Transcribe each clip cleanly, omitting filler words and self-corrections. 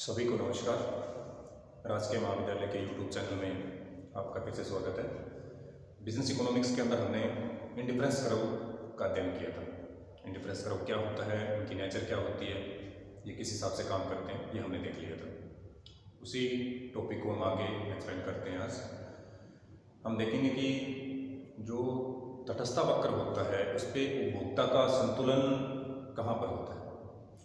सभी को नमस्कार। राजकीय महाविद्यालय के यूट्यूब चैनल में आपका फिर से स्वागत है। बिजनेस इकोनॉमिक्स के अंदर हमने इंडिफरेंस कर्व का अध्ययन किया था। इंडिफरेंस कर्व क्या होता है, उनकी नेचर क्या होती है, ये किस हिसाब से काम करते हैं, ये हमने देख लिया था। उसी टॉपिक को हम आगे एक्सप्लेन करते हैं। आज हम देखेंगे कि जो तटस्थ वक्र होता है उस पर उपभोक्ता का संतुलन कहाँ पर होता है,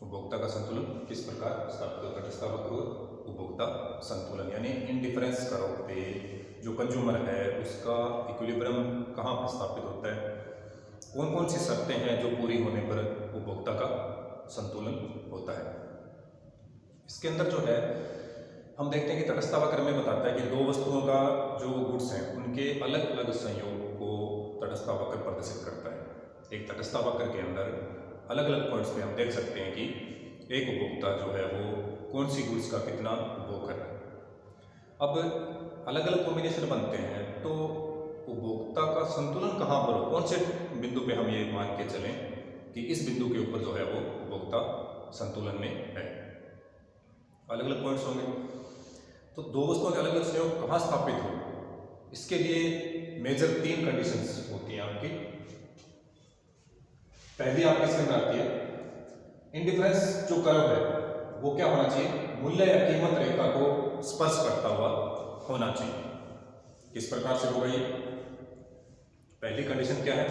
उपभोक्ता का संतुलन किस प्रकार स्थापित होता है। तटस्थ वक्र उपभोक्ता संतुलन यानी इंडिफरेंस कर्व पे जो कंज्यूमर है उसका इक्विलिब्रियम कहाँ पर स्थापित होता है, कौन कौन सी शर्तें हैं जो पूरी होने पर उपभोक्ता का संतुलन होता है। इसके अंदर जो है हम देखते हैं कि तटस्थ वक्र में बताता है कि दो वस्तुओं का जो गुड्स हैं उनके अलग अलग संयोग को तटस्थ वक्र प्रदर्शित करता है। एक तटस्थ वक्र के अंदर अलग अलग पॉइंट्स पे हम देख सकते हैं कि एक उपभोक्ता जो है वो कौन सी गुड्स का कितना उपभोग कर रहा है। अब अलग अलग कॉम्बिनेशन बनते हैं तो उपभोक्ता का संतुलन कहाँ पर हो, कौन से बिंदु पे हम ये मान के चलें कि इस बिंदु के ऊपर जो है वो उपभोक्ता संतुलन में है। अलग अलग पॉइंट्स होंगे तो दो वस्तुओं के अलग अलग संयोग कहाँ स्थापित हो, इसके लिए मेजर 3 कंडीशंस होती हैं आपकी। पहली आपके इसके अंदर आती है इंडिफरेंस जो कर्व है वो क्या होना चाहिए, मूल्य या कीमत रेखा को स्पर्श करता हुआ होना चाहिए। किस प्रकार से होगा ये, पहली कंडीशन क्या है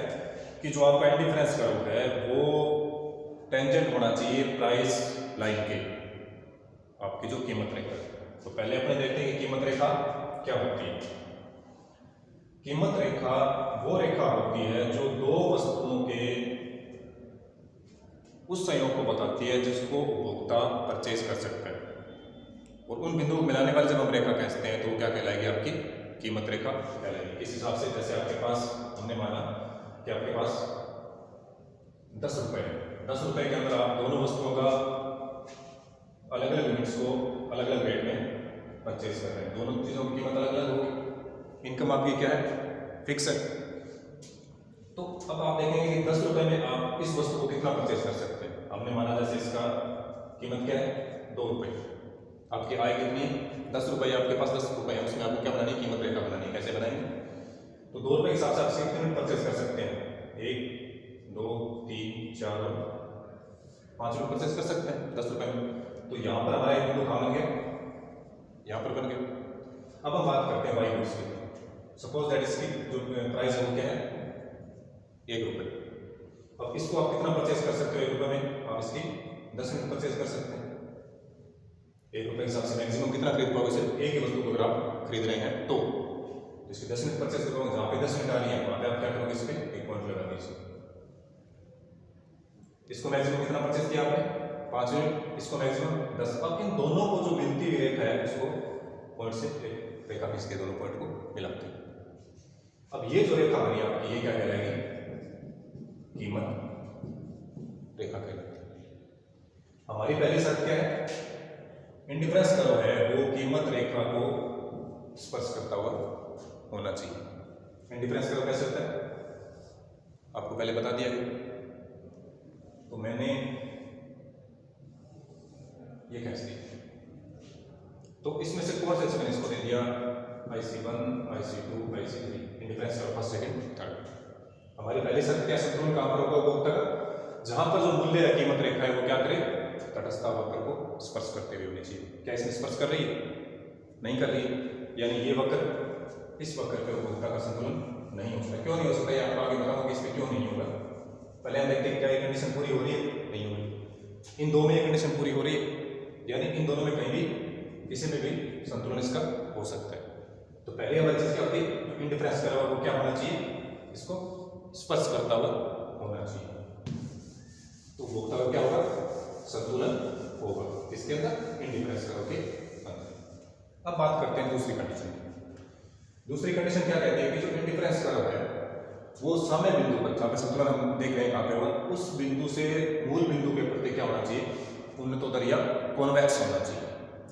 कि जो आपका इंडिफरेंस कर्व है वो टेंजेंट होना चाहिए प्राइस लाइन के, आपकी जो कीमत रेखा है। तो पहले अपने देखते हैं कि कीमत रेखा क्या होती है। कीमत रेखा वो रेखा होती है जो दो वस्तुओं के उस संयोग को बताती है जिसको उपभोक्ता परचेज कर सकता है, और उन बिंदुओं को मिलाने वाले जब हम रेखा कहते हैं तो क्या कहलाएगी, आपकी कीमत रेखा कहलाएगी। इस हिसाब से जैसे आपके पास हमने माना कि आपके पास 10 रुपये है, 10 रुपये के अंदर आप दोनों वस्तुओं का अलग अलग यूनिट्स को अलग अलग रेट में परचेज कर रहे हैं, दोनों चीज़ों की कीमत अलग अलग होगी। इनकम आपकी क्या है, फिक्स है। तो अब आप देखेंगे कि 10 रुपये में आप इस वस्तु को कितना परचेज कर सकते हैं। हमने माना जैसे इसका कीमत क्या है, 2 रुपये। आपकी आय कितनी है, 10 रुपये, आपके पास 10 रुपये है, उसमें आपको क्या बनानी है, कीमत रेखा बनानी है। कैसे बनाएंगे, तो 2 रुपये के हिसाब से आप कितने यूनिट परचेज कर सकते हैं, 1 2 3 4 5 यूनिट परचेज कर सकते हैं 10 रुपये में। तो यहाँ पर हमारा एक बिंदु कहाँ बन गया, यहाँ पर बन गया। अब हम बात करते हैं वाई गुड्स की। सपोज दैट इसकी जो प्राइस है वो क्या है, 1 रुपये। अब इसको आप कितना परचेज कर सकते हो, 1 रुपये में आप इसकी 10 यूनिट परचेज कर सकते हैं। 1 रुपये के हिसाब से मैक्सिमम कितना खरीद पाओगे, सिर्फ एक ही वस्तु को अगर आप खरीद रहे हैं तो इसकी 10 यूनिट परचेज करोगे, जहाँ पे 10 यूनिट आ रही है वहाँ पे आप क्या करोगे, इस पर एक पॉइंट लगा दीजिए। इसको मैक्सिमम कितना परचेज किया आपने, 5 यूनिट, इसको मैक्सिमम 10। अब इन दोनों को जो मिलती हुई रेखा है उसको पॉइंट से एक रेखा खींच के दोनों पॉइंट को मिलाते हैं। अब ये जो रेखा बनी आपकी ये क्या कहलाएगी, कीमत रेखा कहलाती है। हमारी पहली शर्त क्या है, इंडिफरेंस कर्व है वो कीमत रेखा को स्पर्श करता हुआ होना चाहिए। इंडिफरेंस कर्व कैसे होता है आपको पहले बता दिया गया, तो मैंने ये खींच दिया। तो इसमें से कौन सा मैंने इसको दे दिया, IC1 IC2 IC3, indifference curve first second third. हमारी पहली शर्त क्या, संतुलन कहाँ पर होगा उपभोक्ता का, जहां पर जो मूल्य या कीमत रेखा है वो क्या करे, तटस्थ वक्र को स्पर्श करते हुए होनी चाहिए। क्या इसमें स्पर्श कर रही है, नहीं कर रही है, यानी ये वक्र इस वक्र पे उपभोक्ता का संतुलन नहीं हो सकता। क्यों नहीं हो सकता, ये आपको आगे बताऊंगा कि इसमें क्यों नहीं होगा। पहले हम देखते हैं क्या ये कंडीशन पूरी हो रही है, नहीं हो रही। इन दोनों में ये कंडीशन पूरी हो रही है, यानी इन दोनों में कहीं भी किसी में भी संतुलन इसका हो सकता है। तो पहले हमारी चीज क्या होती है, इंडिफरेंस कर्व वो क्या होना चाहिए, इसको स्पर्श करता हुआ होना चाहिए। तो उपभोक्ता का क्या होगा, संतुलन होगा इसके अंदर, इंडिफरेंस कर्व के अंदर। अब बात करते हैं दूसरी कंडीशन की। दूसरी कंडीशन क्या कहती है कि जो इंडिफरेंस कर्व है वो साम्य बिंदु पर, जहाँ पे संतुलन हम देख रहे हैं कहाँ पे होगा, उस बिंदु से मूल बिंदु के प्रति क्या होना चाहिए, उन्नतोत्तर या कॉन्वेक्स होना चाहिए।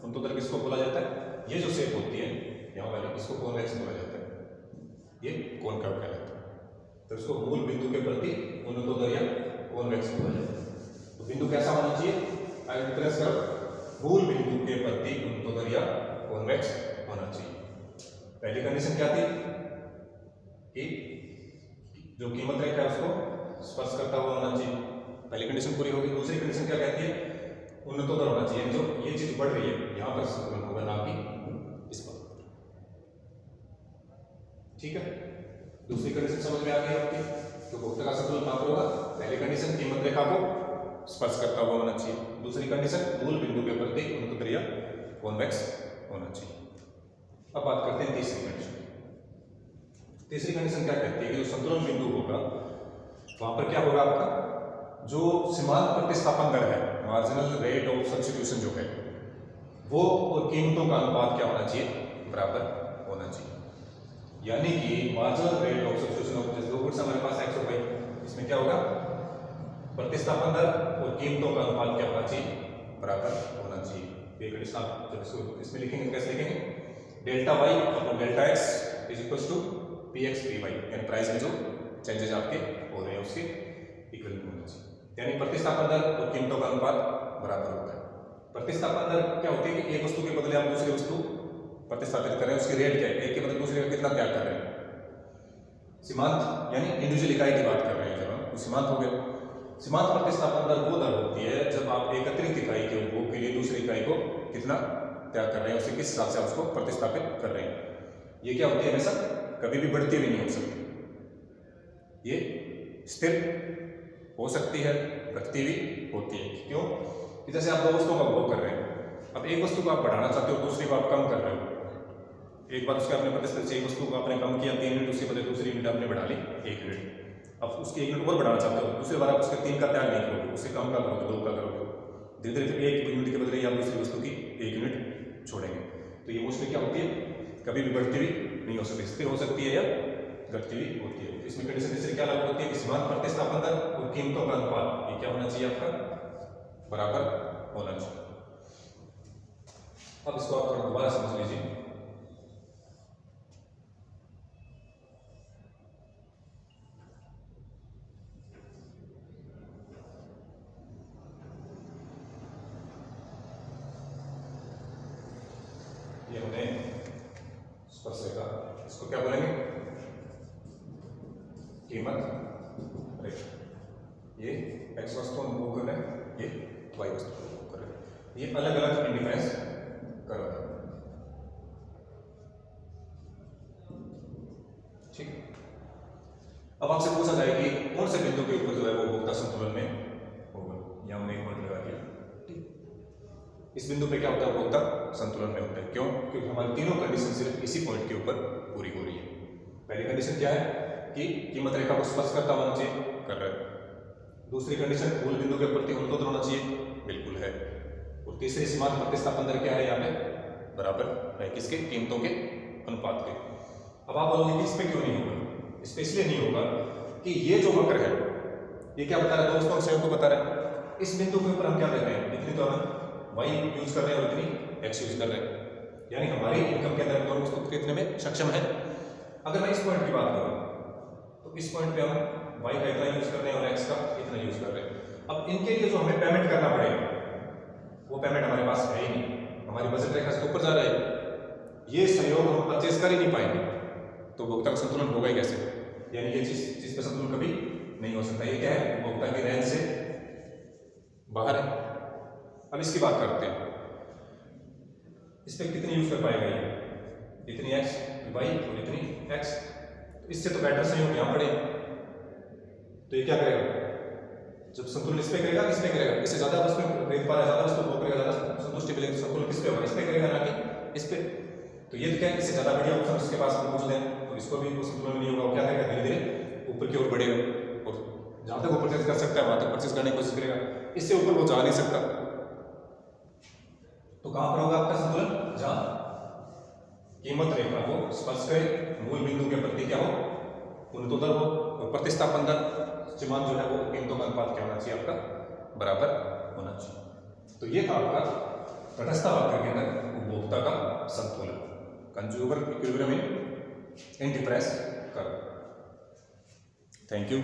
उन्नतोत्तर किसको बोला जाता है, ये जो शेप होती है यहाँ वाली, इसको कॉन्वेक्स बोला जाता है, ये कॉनकेव कहलाता है। तो इसको मूल बिंदु के प्रति उन्नतोत्तर या कॉन्वेक्स बोला जाता है। तो बिंदु कैसा होना चाहिए, इंडिफरेंस कर्व मूल बिंदु के प्रति उन्नतोत्तर या कॉन्वेक्स होना चाहिए। पहली कंडीशन क्या थी कि जो कीमत रेखा है उसको स्पर्श करता हुआ होना चाहिए, पहली कंडीशन पूरी होगी। दूसरी कंडीशन क्या कहती है, उन्नतोत्तर होना चाहिए, जो ये चीज बढ़ रही है यहाँ पर संतुलन होगा, ना कि इस पर। ठीक है, दूसरी कंडीशन समझ में आ गई आपकी। तो उपभोक्ता का संतुलन कहां पर होगा, पहली कंडीशन कीमत रेखा को स्पर्श करता हुआ होना चाहिए, दूसरी कंडीशन मूल बिंदु के प्रति उन्नतोत्तर या कॉन्वेक्स होना चाहिए। अब बात करते हैं तीसरी कंडीशन। तीसरी कंडीशन क्या कहती है कि जो संतुलन बिंदु होगा वहां पर क्या होगा, आपका जो सीमांत प्रतिस्थापन दर है, मार्जिनल रेट ऑफ सब्स्टिट्यूशन जो है वो और कीमतों का अनुपात क्या होना चाहिए, बराबर होना चाहिए। यानी कि marginal rate of substitution of जैसे दो गुड्स हमारे पास एक्स और वाई, इसमें क्या होगा, प्रतिस्थापन दर और कीमतों का अनुपात क्या होना चाहिए, बराबर होना चाहिए। ये कंडीशन आप जब इसको इसमें लिखेंगे कैसे लिखेंगे, delta y upon delta x is equal to p x p y, यानी प्राइस में जो चेंजेस आपके हो रहे हैं उसके इक्वल होना चाहिए। यानी प्रतिस्थापन दर और कीमतों का अनुपात बराबर होता है। प्रतिस्थापन दर क्या होती है कि एक वस्तु के बदले आप दूसरी वस्तु प्रतिस्थापित कर रहे हैं, उसकी रेट क्या है, एक के बदले दूसरे का कितना त्याग कर रहे हैं। सीमांत यानी इंडिविजुअल इकाई की बात कर रहे हैं जब हम, तो सीमांत हो गया। सीमांत प्रतिस्थापन दर वो दर होती है जब आप एक अतिरिक्त इकाई के उपभोग के लिए दूसरी इकाई को कितना त्याग कर रहे हैं, उसे किस हिसाब से आप उसको प्रतिस्थापित कर रहे हैं। ये क्या होती है, हमेशा कभी भी बढ़ती हुई नहीं हो सकती, ये स्थिर हो सकती है, घटती हुई होती है। क्यों कि जैसे आप दो वस्तुओं का उपभोग कर रहे हैं, अब एक वस्तु को आप बढ़ाना चाहते हो, दूसरी को आप कम कर रहे हो। एक बार उसके आपने प्रतिशत से एक वस्तु को आपने कम किया 3 यूनिट, उसके बदले दूसरी यूनिट आपने बढ़ा ली 1 यूनिट। अब उसकी 1 यूनिट और बढ़ाना चाहते हो, दूसरी बार आप उसके 3 का त्याग नहीं करोगे, उससे कम का करोगे, 2 का करोगे। धीरे धीरे फिर 1 यूनिट के बदले आप दूसरी वस्तु की 1 यूनिट छोड़ेंगे। तो ये मोस्टली क्या होती है, कभी भी बढ़ती हुई नहीं हो सकती, स्थिर हो सकती है या घटती हुई होती है। इसमें कंडीशन तीसरी क्या लागू होती है कि सीमांत प्रतिस्थापन दर और कीमतों का अनुपात ये क्या होना चाहिए, आपका बराबर होना चाहिए। अब इसको आप थोड़ा दोबारा समझ लीजिए। ये हमने स्पर्श रेखा, इसको क्या बोलेंगे, कीमत रेखा। ये एक्स वस्तु उपभोग कर रहे हैं, ये वाई वस्तु उपभोग कर रहे हैं, ये अलग अलग इंडिफरेंस कर रहे हैं। ठीक, अब आपसे पूछा जाए कि कौन से बिंदु के ऊपर जो है वो उपभोक्ता संतुलन में होगा, या हमने एक पॉइंट लगा दिया। इस बिंदु पे क्या होता है, उपभोक्ता संतुलन में होता है। क्यों, क्योंकि हमारी तीनों कंडीशन सिर्फ इसी पॉइंट के ऊपर पूरी हो रही है। पहली कंडीशन क्या है कि कीमत रेखा को स्पर्श करता होना चाहिए, कर रहा है। दूसरी कंडीशन मूल बिंदु के प्रति उन्नतोत्तर होना चाहिए, बिल्कुल है। और तीसरी सीमांत प्रतिस्थापन दर क्या है, यहाँ पे बराबर है किसके, कीमतों के अनुपात के। अब आप बोलोगे कि इस पे क्यों नहीं होगा, इस पे इसलिए नहीं होगा कि ये जो वक्र है ये क्या बता रहा है, दो वस्तुओं के संयोग को बता रहा है। इस बिंदु के ऊपर हम क्या कर रहे हैं, इतनी तो हम वाई यूज कर रहे हैं और इतनी एक्स यूज कर रहे हैं, यानी हमारी इनकम के अंदर दोनों वस्तु कितने में सक्षम है। अगर मैं इस पॉइंट की बात करूं तो इस पॉइंट पे हम वाई का इतना यूज कर रहे हैं और एक्स का इतना यूज कर रहे हैं। अब इनके लिए जो हमें पेमेंट करना पड़ेगा वो पेमेंट हमारे पास है ही नहीं, हमारी बजट रेखा से ऊपर जा रहा है, ये संयोग हम परचेज कर ही नहीं पाएंगे, तो उपभोक्ता का संतुलन होगा ही कैसे। यानी ये चीज पे संतुलन कभी नहीं हो सकता। ये क्या है, उपभोक्ता की रेंज से बाहर है। अब इसकी बात करते हैं, इस पे कितनी यूज कर पाएगा ये, इतनी एक्स वाई और इतनी एक्स, तो इससे तो बेटर संयोग यहाँ पड़े, तो ये क्या करेगा, जब संतुलन इस पे करेगा इस पे करेगा, इससे ज्यादा वस्तु खरीद पा रहा है, ज्यादा वस्तु उपभोग करेगा, ज्यादा संतुष्टि मिलेगी, तो संतुलन किस पे होगा, इस पे करेगा ना कि इस पे। तो ये तो क्या है, इससे ज्यादा बढ़िया ऑप्शन उसके पास पूछ लें तो इसको भी संतुलन नहीं होगा, वो क्या करेगा, धीरे धीरे ऊपर की ओर बढ़ेगा और जहां तक वो परचेज कर सकता है वहां तक परचेज करने की कोशिश करेगा, इससे ऊपर वो जा नहीं सकता। तो कहां पर होगा आपका संतुलन, जहां कीमत रेखा को स्पर्श करे, मूल बिंदु के प्रति क्या हो, उन्नतोत्तर हो, और प्रतिस्थापन दर सीमांत जो है वो कीमतों का अनुपात क्या होना चाहिए, आपका बराबर होना चाहिए। तो ये था आपका तटस्थ वक्र के अंदर उपभोक्ता का संतुलन, consumer equilibrium in indifference curve. Thank you.